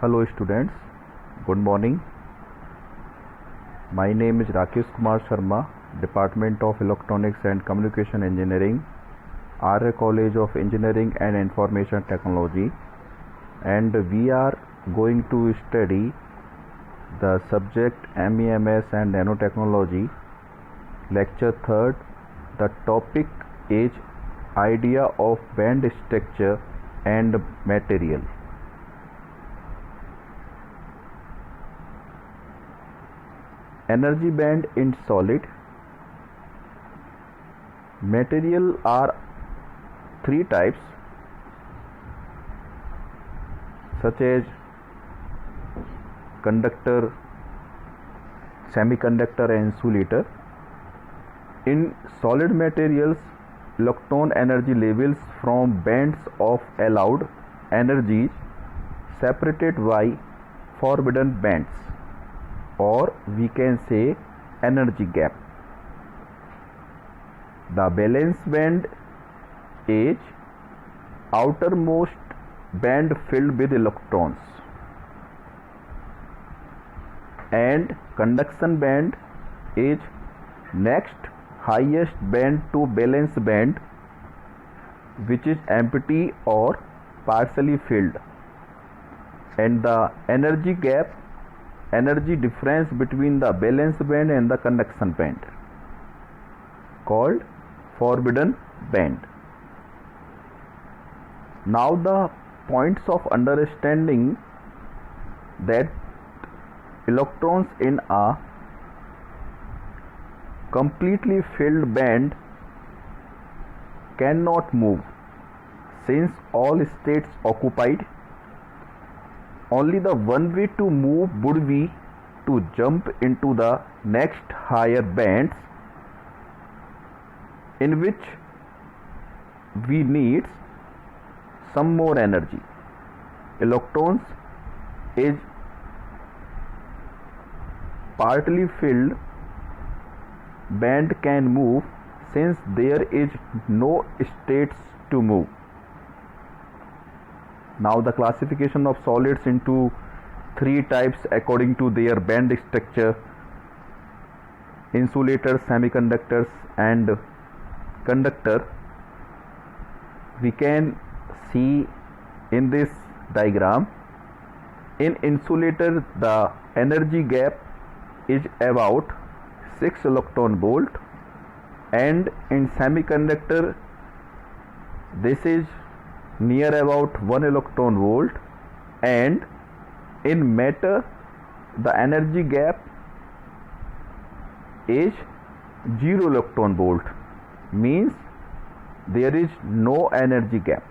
Hello students, good morning. My name is Rakesh Kumar Sharma, Department of Electronics and Communication Engineering, Arya College of Engineering and Information Technology, and we are going to study the subject MEMS and Nanotechnology, lecture 3rd. The topic is idea of band structure and material. Energy band in solid. Material are three types, such as conductor, semiconductor and insulator. In solid materials, electron energy levels from bands of allowed energies separated by forbidden bands, or we can say energy gap. The valence band is outermost band filled with electrons, and conduction band is next highest band to valence band, which is empty or partially filled, and the energy gap, energy difference between the valence band and the conduction band, called forbidden band. Now the points of understanding that electrons in a completely filled band cannot move, since all states occupied. Only the one way to move would be to jump into the next higher bands, in which we need some more energy. Electrons is partly filled band can move, since there is no states to move. Now the classification of solids into three types according to their band structure: insulators, semiconductors and conductor. We can see in this diagram. In insulator, the energy gap is about 6 electron volt, and in semiconductor this is near about 1 electron volt, and in matter the energy gap is 0 electron volt, means there is no energy gap.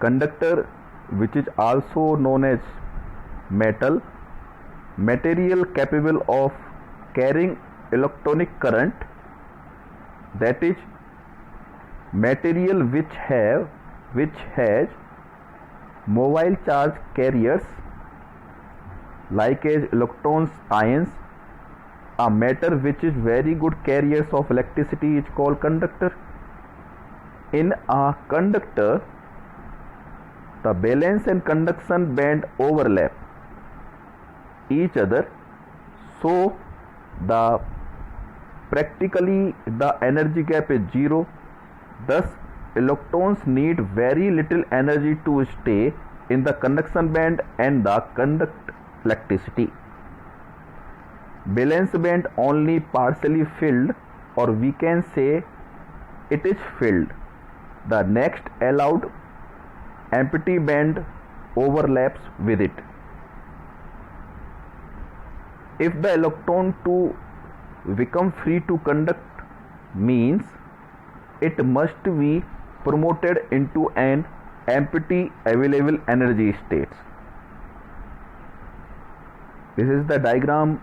Conductor, which is also known as metal, material capable of carrying electronic current, that is material which has mobile charge carriers like as electrons, ions. A matter which is very good carriers of electricity is called conductor. In a conductor, the valence and conduction band overlap each other, so practically the energy gap is 0. Thus electrons need very little energy to stay in the conduction band and the conduct electricity. Valence band only partially filled, or we can say it is filled. The next allowed empty band overlaps with it. If the electron to become free to conduct, means it must be promoted into an empty available energy state. This is the diagram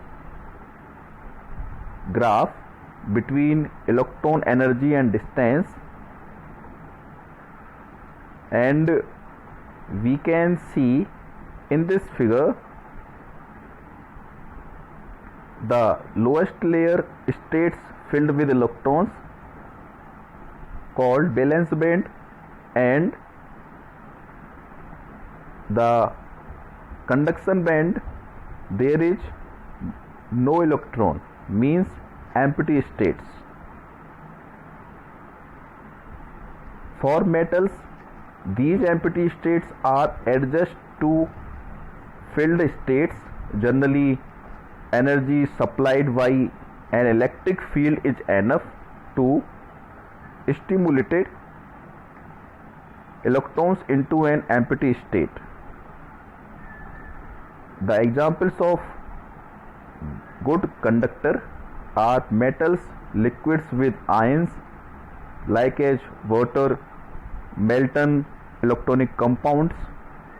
graph between electron energy and distance, and we can see in this figure the lowest layer states filled with electrons called valence band, and the conduction band there is no electron, means empty states. For metals, these empty states are adjusted to filled states. Generally, energy supplied by an electric field is enough to stimulate electrons into an empty state. The examples of good conductor are metals, liquids with ions like as water, molten electronic compounds,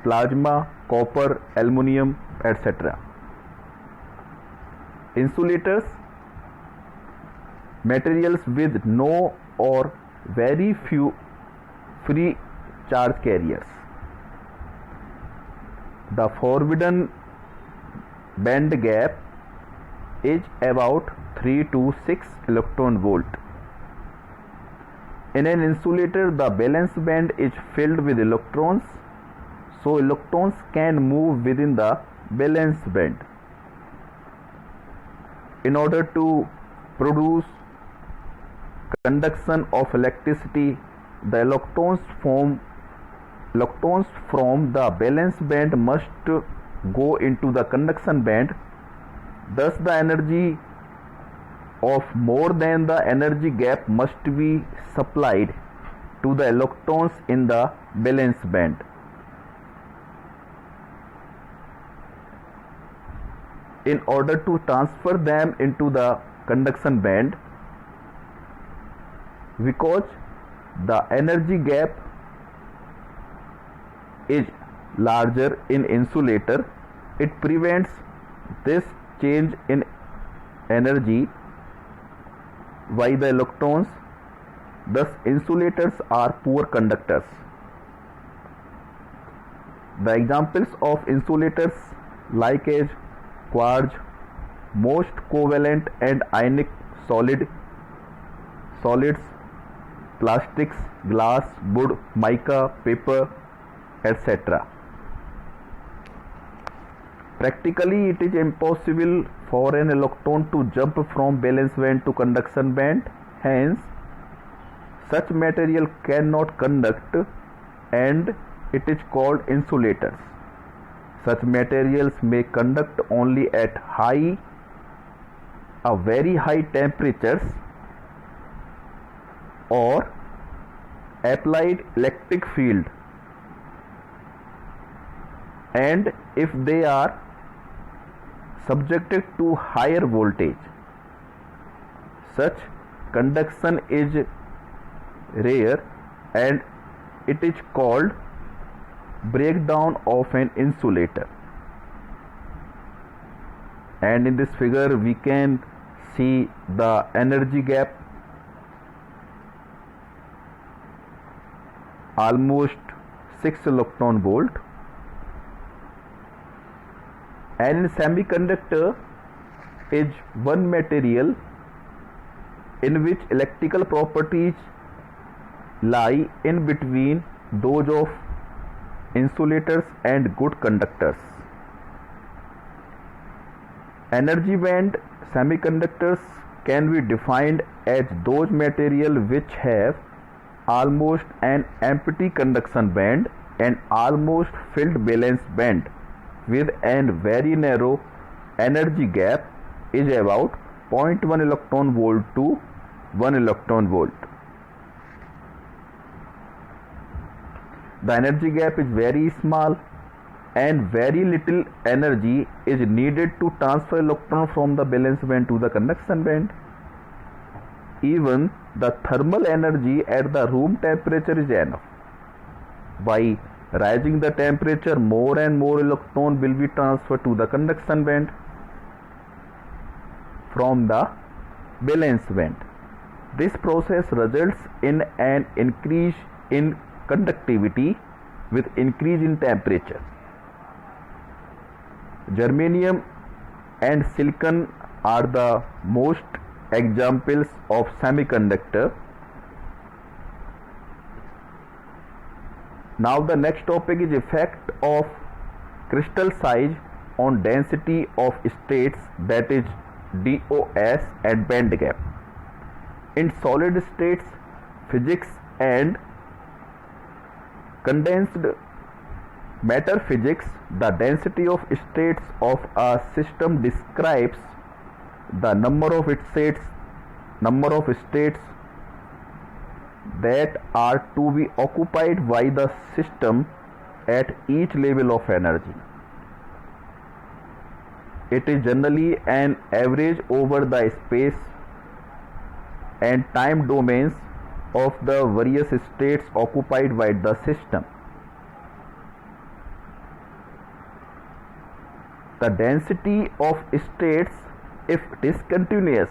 plasma, copper, aluminum, etc. Insulators, materials with no or very few free charge carriers. The forbidden band gap is about 3 to 6 electron volt. In an insulator, the valence band is filled with electrons, so electrons can move within the valence band. In order to produce conduction of electricity, the electrons from the valence band must go into the conduction band. Thus, the energy of more than the energy gap must be supplied to the electrons in the valence band. In order to transfer them into the conduction band, because the energy gap is larger in insulator, it prevents this change in energy by the electrons. Thus, insulators are poor conductors. The examples of insulators like as quartz, most covalent and ionic solids, plastics, glass, wood, mica, paper, etc. Practically, it is impossible for an electron to jump from valence band to conduction band. Hence, such material cannot conduct and it is called insulators. Such materials may conduct only at very high temperatures or applied electric field, and if they are subjected to higher voltage, such conduction is rare and it is called breakdown of an insulator. And in this figure we can see the energy gap, almost 6 electron volt. And in semiconductor is one material in which electrical properties lie in between those of insulators and good conductors. Energy band semiconductors can be defined as those materials which have almost an empty conduction band and almost filled valence band with a very narrow energy gap is about 0.1 electron volt to 1 electron volt. The energy gap is very small and very little energy is needed to transfer electron from the valence band to the conduction band. Even the thermal energy at the room temperature is enough. By rising the temperature, more and more electron will be transferred to the conduction band from the valence band. This process results in an increase in conductivity with increase in temperature. Germanium and silicon are the most examples of semiconductor. Now the next topic is effect of crystal size on density of states, that is DOS, and band gap. In solid states physics and condensed matter physics, the density of states of a system describes the number of states that are to be occupied by the system at each level of energy. It is generally an average over the space and time domains of the various states occupied by the system. The density of states, if discontinuous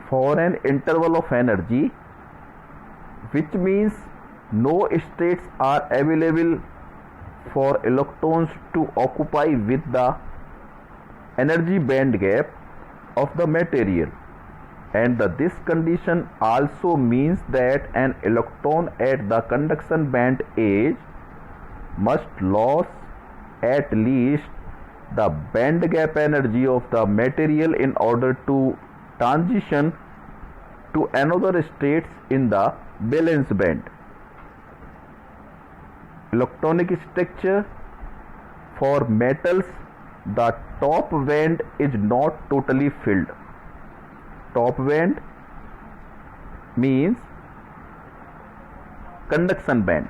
for an interval of energy, which means no states are available for electrons to occupy with the energy band gap of the material, and this condition also means that an electron at the conduction band edge must lose at least the band gap energy of the material in order to transition to another states in the valence band. Electronic structure for metals, the top band is not totally filled. Top band means conduction band.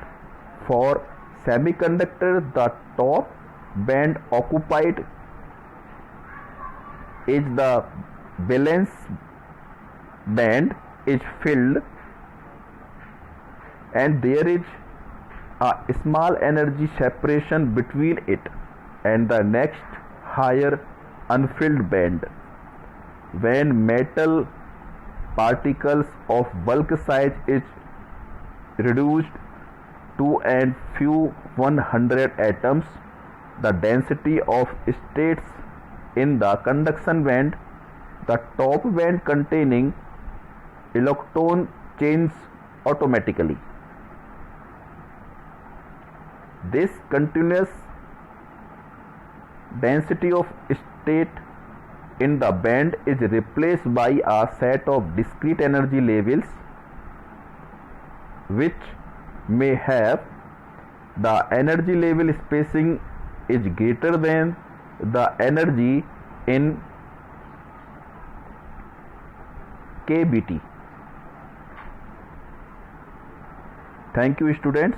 For semiconductor, the top band occupied is the valence band is filled, and there is a small energy separation between it and the next higher unfilled band. When metal particles of bulk size is reduced to a few 100 atoms, the density of states in the conduction band, the top band containing electron, changes automatically. This continuous density of state in the band is replaced by a set of discrete energy levels which may have the energy level spacing is greater than the energy in kBT. Thank you, students.